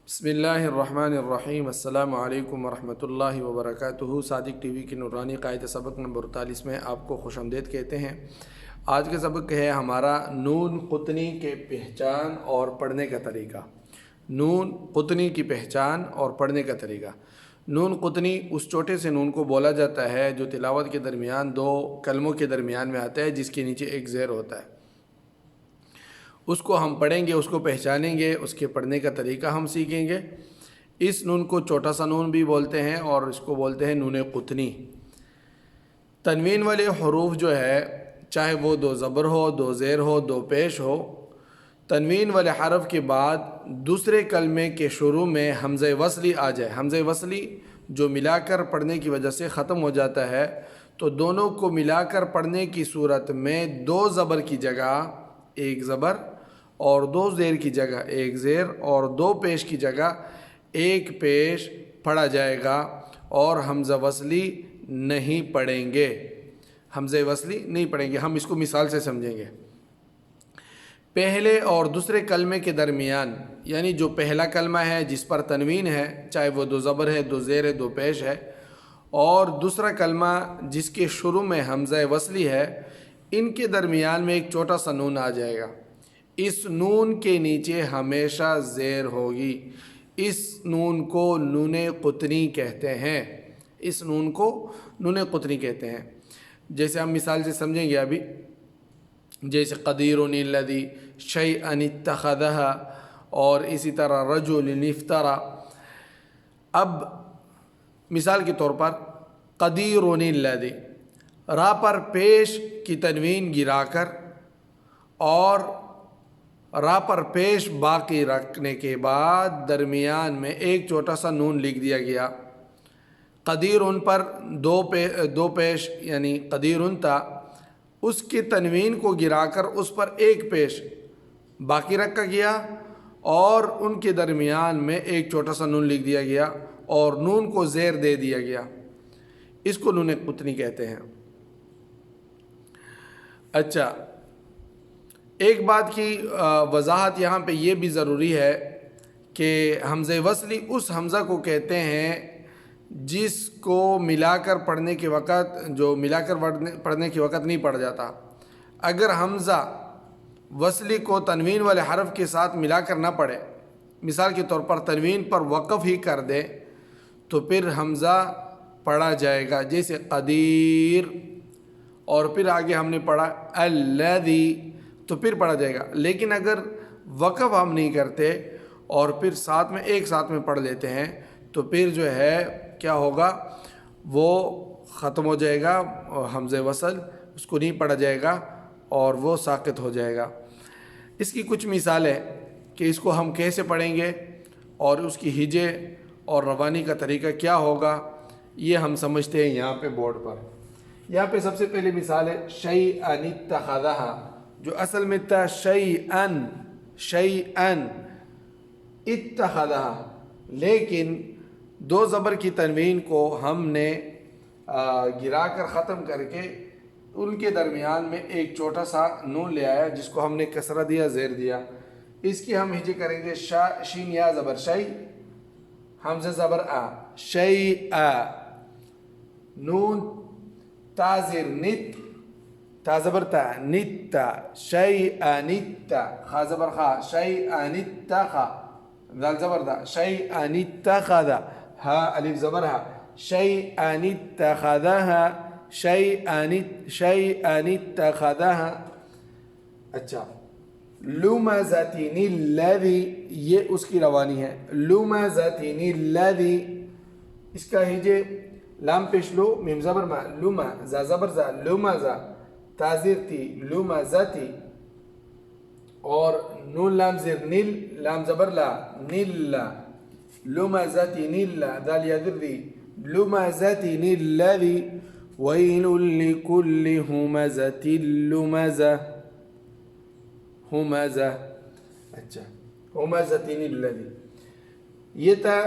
بسم اللہ الرحمن الرحیم۔ السلام علیکم ورحمۃ اللہ وبرکاتہ۔ صادق ٹی وی کی نورانی قاعدہ سبق نمبر 43 میں آپ کو خوش آمدید کہتے ہیں۔ آج کا سبق ہے ہمارا نون قطنی کے پہچان اور پڑھنے کا طریقہ۔ نون قطنی کی پہچان اور پڑھنے کا طریقہ۔ نون قطنی اس چھوٹے سے نون کو بولا جاتا ہے جو تلاوت کے درمیان دو کلموں کے درمیان میں آتا ہے، جس کے نیچے ایک زیر ہوتا ہے۔ اس کو ہم پڑھیں گے، اس کو پہچانیں گے، اس کے پڑھنے کا طریقہ ہم سیکھیں گے۔ اس نون کو چھوٹا سا نون بھی بولتے ہیں اور اس کو بولتے ہیں نون قطنی۔ تنوین والے حروف جو ہے، چاہے وہ دو زبر ہو، دو زیر ہو، دو پیش ہو، تنوین والے حرف کے بعد دوسرے کلمے کے شروع میں حمزہ وصلی آ جائے، حمزہ وصلی جو ملا کر پڑھنے کی وجہ سے ختم ہو جاتا ہے، تو دونوں کو ملا کر پڑھنے کی صورت میں دو زبر کی جگہ ایک زبر اور دو زیر کی جگہ ایک زیر اور دو پیش کی جگہ ایک پیش پڑھا جائے گا، اور حمزہ وصلی نہیں پڑھیں گے، حمزہ وصلی نہیں پڑھیں گے۔ ہم اس کو مثال سے سمجھیں گے۔ پہلے اور دوسرے کلمے کے درمیان، یعنی جو پہلا کلمہ ہے جس پر تنوین ہے، چاہے وہ دو زبر ہے، دو زیر ہے، دو پیش ہے، اور دوسرا کلمہ جس کے شروع میں حمزہ وصلی ہے، ان کے درمیان میں ایک چھوٹا سا نون آ جائے گا۔ اس نون کے نیچے ہمیشہ زیر ہوگی۔ اس نون کو نون قطنی کہتے ہیں۔ اس نون کو نون قطنی کہتے ہیں۔ جیسے ہم مثال سے سمجھیں گے ابھی، جیسے قدیر الذی شیئا اتخذہ، اور اسی طرح رجل افترا۔ اب مثال کے طور پر قدیر الذی، را پر پیش کی تنوین گرا کر اور را پر پیش باقی رکھنے کے بعد درمیان میں ایک چھوٹا سا نون لکھ دیا گیا۔ قدیر ان پر دو پیش یعنی قدیر ان تھا، اس کی تنوین کو گرا کر اس پر ایک پیش باقی رکھا گیا اور ان کے درمیان میں ایک چھوٹا سا نون لکھ دیا گیا اور نون کو زیر دے دیا گیا۔ اس کو نون قطنی کہتے ہیں۔ اچھا، ایک بات کی وضاحت یہاں پہ یہ بھی ضروری ہے کہ حمزہ وصلی اس حمزہ کو کہتے ہیں جس کو ملا کر پڑھنے کے وقت، جو ملا کر پڑھنے کے وقت نہیں پڑھ جاتا۔ اگر حمزہ وصلی کو تنوین والے حرف کے ساتھ ملا کر نہ پڑھے، مثال کے طور پر تنوین پر وقف ہی کر دے، تو پھر حمزہ پڑھا جائے گا، جیسے قدیر، اور پھر آگے ہم نے پڑھا الذی، تو پھر پڑھا جائے گا۔ لیکن اگر وقف ہم نہیں کرتے اور پھر ایک ساتھ میں پڑھ لیتے ہیں، تو پھر جو ہے کیا ہوگا، وہ ختم ہو جائے گا، حمزہ وصل اس کو نہیں پڑھا جائے گا اور وہ ساقط ہو جائے گا۔ اس کی کچھ مثالیں کہ اس کو ہم کیسے پڑھیں گے اور اس کی ہجے اور روانی کا طریقہ کیا ہوگا، یہ ہم سمجھتے ہیں یہاں پہ بورڈ پر۔ یہاں پہ سب سے پہلی مثال ہے شیئا اتخذہ، جو اصل میں تھا شیئا اتخذہ، لیکن دو زبر کی تنوین کو ہم نے گرا کر ختم کر کے ان کے درمیان میں ایک چھوٹا سا نون لے آیا، جس کو ہم نے کسرہ دیا، زیر دیا۔ اس کی ہم ہجے کریں گے شین یا زبر شی، حمزہ زبر آ، شیئا، نون تا زیر نت، تا زبر تا، نت، شیئا نت، خا زبر خا، شیئا نتخا، دال زبر دا، شیئا نتخذ، ہا الف زبر ہا، شیئا نتخذہ، شیئا نتخذہ۔ اچھا، لمزۃ الذی، یہ اس کی روانی ہے، لمزۃ الذی، اس کا ہجے لام پیش لو، میم زبر ما، لما، زا زبر زا، لمزہ، تازیر تھی، لمزتی، اور نون لام زیر نل، لام زبر لا، نل، لمزت نل، دال یا ذر دی، لمزت الذی، ویل لکل ہمزۃ لمزہ، ہمزہ۔ اچھا، ہمزۃ الذی، یہ تھا۔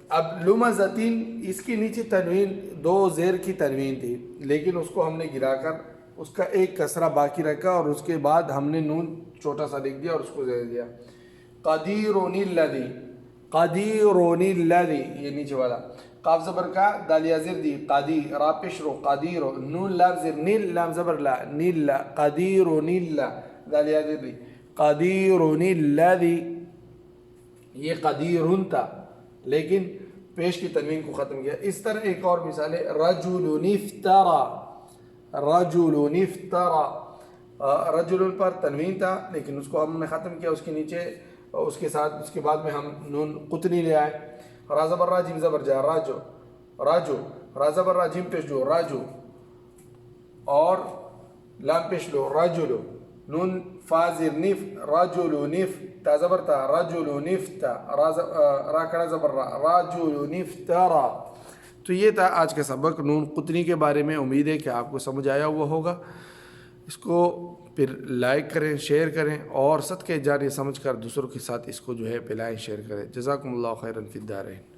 اب لمزتین، اس کے نیچے تنوین دو زیر کی تنوین تھی، لیکن اس کو ہم نے گرا کر اس کا ایک کسرہ باقی رکھا اور اس کے بعد ہم نے نون چھوٹا سا لکھ دیا اور اس کو زیر دیا۔ قدیرون الذی، قدیرون الذی، یہ نیچے والا قاف زبر کا دال یا زیر دی قادی را پیش رو قدیر، نون لام زیر نیل لام زبر لا نیل قدیرون اللا دال یا زیر دی قدیرون الذی، یہ قدیرون تھا لیکن پیش کی تنوین کو ختم کیا. اس طرح ایک اور مثال ہے رجل افترا، رجل افترا، رجل پر تنوین تھا لیکن اس کو ہم نے ختم کیا، اس کے نیچے اس کے ساتھ اس کے بعد میں ہم نون قطنی لے آئے. را زبر را جیم زبر جا راجو، راجو، را زبر را جیم پیش لو راجو، اور لام پیش لو رجلو، نون فازر نف رجل نف، تا زبر تا رجل نفتا، را کڑا زبر را رجل نفترا. تو یہ تھا آج کا سبق نون قطنی کے بارے میں. امید ہے کہ آپ کو سمجھ آیا ہوا ہوگا. اس کو پھر لائک کریں، شیئر کریں اور صدقہ جاریہ سمجھ کر دوسروں کے ساتھ اس کو جو ہے پھیلائیں، شیئر کریں. جزاکم اللہ خیرا فی الدارین.